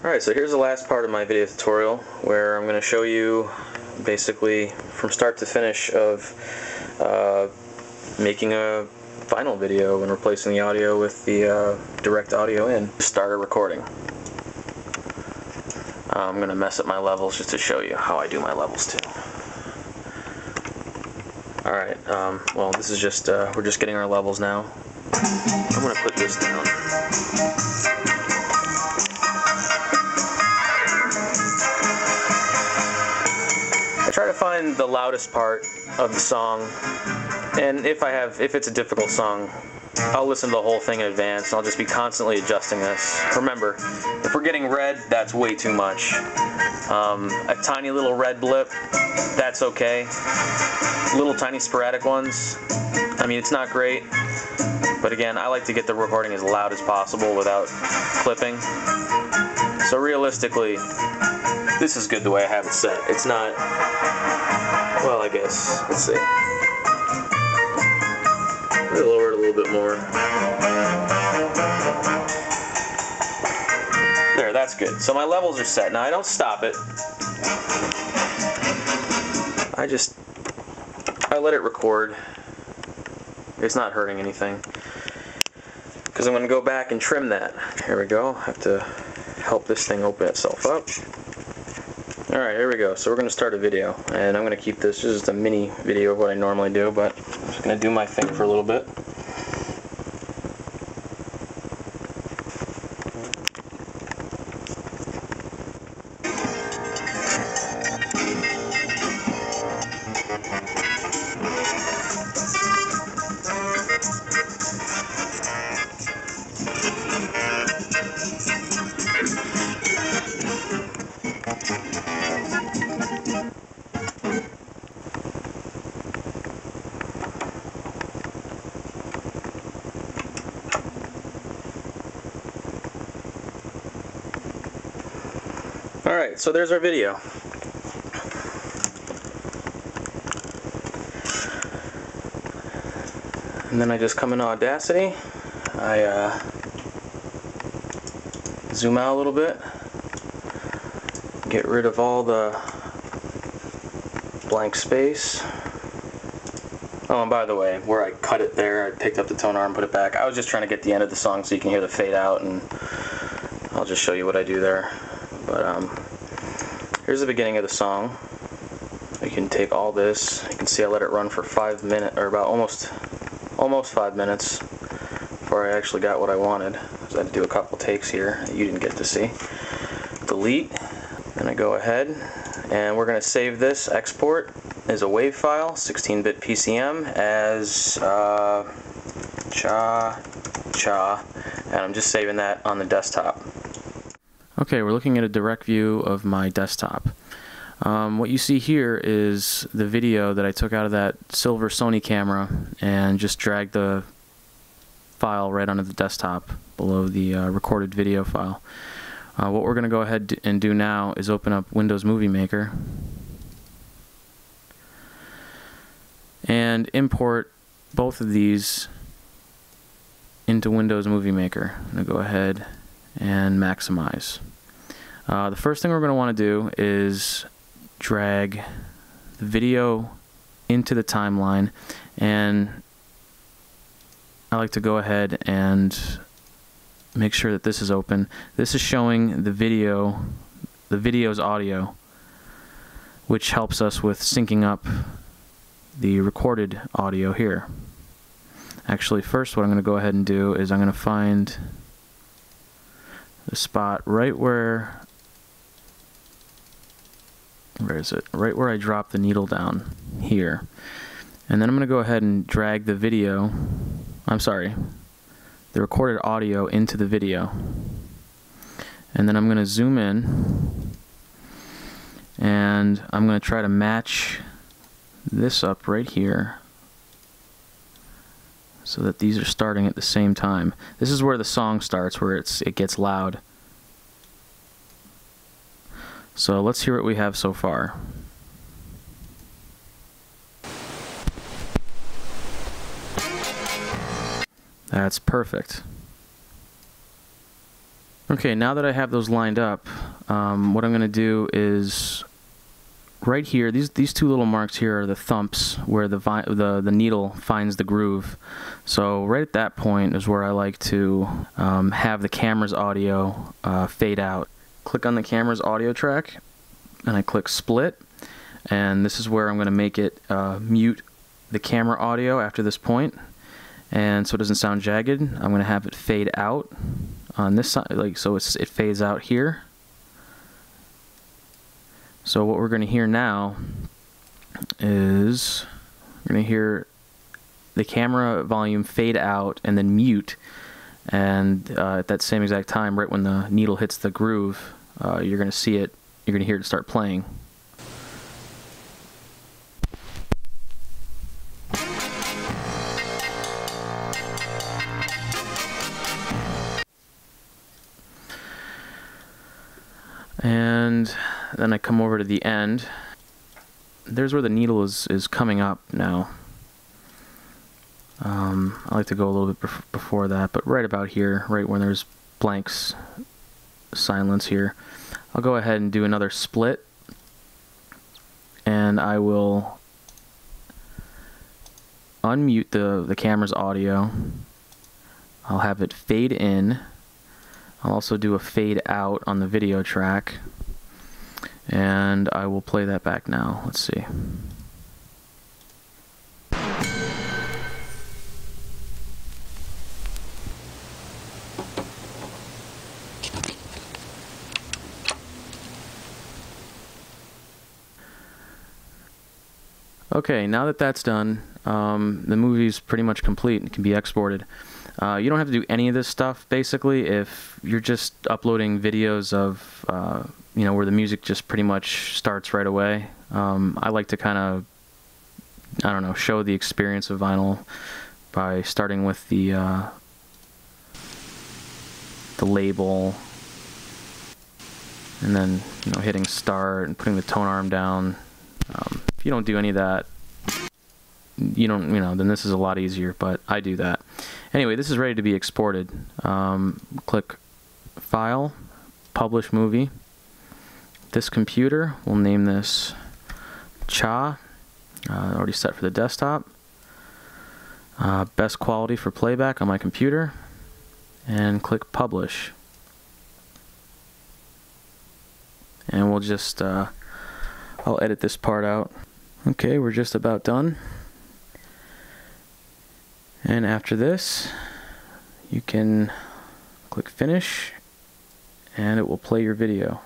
Alright, so here's the last part of my video tutorial where I'm going to show you basically from start to finish of making a final video and replacing the audio with the direct audio in. Start a recording. I'm going to mess up my levels just to show you how I do my levels too. Alright, well this is just, we're just getting our levels now. I'm going to put this down. I try to find the loudest part of the song, and if it's a difficult song, I'll listen to the whole thing in advance, and I'll just be constantly adjusting this. Remember, if we're getting red, that's way too much. A tiny little red blip, that's okay. Little tiny sporadic ones, I mean, it's not great, but again, I like to get the recording as loud as possible without clipping. So realistically, this is good the way I have it set. It's not, well, I guess, let's see. Let me lower it a little bit more. There, that's good. So my levels are set. Now I don't stop it. I let it record. It's not hurting anything. Because I'm going to go back and trim that. Here we go. I have to help this thing open itself up. Alright, here we go. So we're going to start a video, and I'm going to keep this just a mini video of what I normally do, but I'm just going to do my thing for a little bit. Alright, so there's our video. And then I just come in Audacity, I zoom out a little bit, get rid of all the blank space. Oh, and by the way, where I cut it there, I picked up the tone arm, put it back. I was just trying to get the end of the song so you can hear the fade out, and I'll just show you what I do there. But here's the beginning of the song. You can take all this. You can see I let it run for 5 minutes, or about almost 5 minutes before I actually got what I wanted. So I had to do a couple takes here that you didn't get to see. Delete, and I go ahead, and we're going to save this export as a WAV file, 16-bit PCM, as cha, and I'm just saving that on the desktop. Okay, we're looking at a direct view of my desktop. What you see here is the video that I took out of that silver Sony camera and just dragged the file right onto the desktop below the recorded video file. What we're going to go ahead and do now is open up Windows Movie Maker and import both of these into Windows Movie Maker. I'm going to go ahead and maximize. The first thing we're going to want to do is drag the video into the timeline, and I like to go ahead and make sure that this is open. This is showing the video's audio, which helps us with syncing up the recorded audio here. Actually, first what I'm going to go ahead and do is I'm going to find the spot right where is it? Right where I drop the needle down here. And then I'm going to go ahead and drag the video, the recorded audio into the video. And then I'm going to zoom in, and I'm going to try to match this up right here so that these are starting at the same time. This is where the song starts, where it gets loud. So let's hear what we have so far. That's perfect. Okay, now that I have those lined up, what I'm going to do is right here, these two little marks here are the thumps where the needle finds the groove. So right at that point is where I like to have the camera's audio fade out. Click on the camera's audio track, and I click split, and this is where I'm going to make it mute the camera audio after this point, and so it doesn't sound jagged. I'm going to have it fade out on this side, like so it fades out here. So what we're going to hear now is we're going to hear the camera volume fade out and then mute, and at that same exact time, right when the needle hits the groove, you're going to see it, you're going to hear it start playing. And then I come over to the end. There's where the needle is coming up now. I like to go a little bit before that, but right about here, right when there's blanks, silence here, I'll go ahead and do another split, and I will unmute the camera's audio. I'll have it fade in. I'll also do a fade out on the video track, and I will play that back now. Let's see. Okay, now that that's done, the movie's pretty much complete and can be exported. You don't have to do any of this stuff, basically, if you're just uploading videos of, you know, where the music just pretty much starts right away. I like to kind of, I don't know, show the experience of vinyl by starting with the label, and then, you know, hitting start and putting the tone arm down. If you don't do any of that, then this is a lot easier, but I do that. Anyway, this is ready to be exported. Click File, Publish Movie. This computer, we'll name this Cha, already set for the desktop. Best quality for playback on my computer, and click Publish. And we'll just, I'll edit this part out. Okay, we're just about done. And after this, you can click Finish, and it will play your video.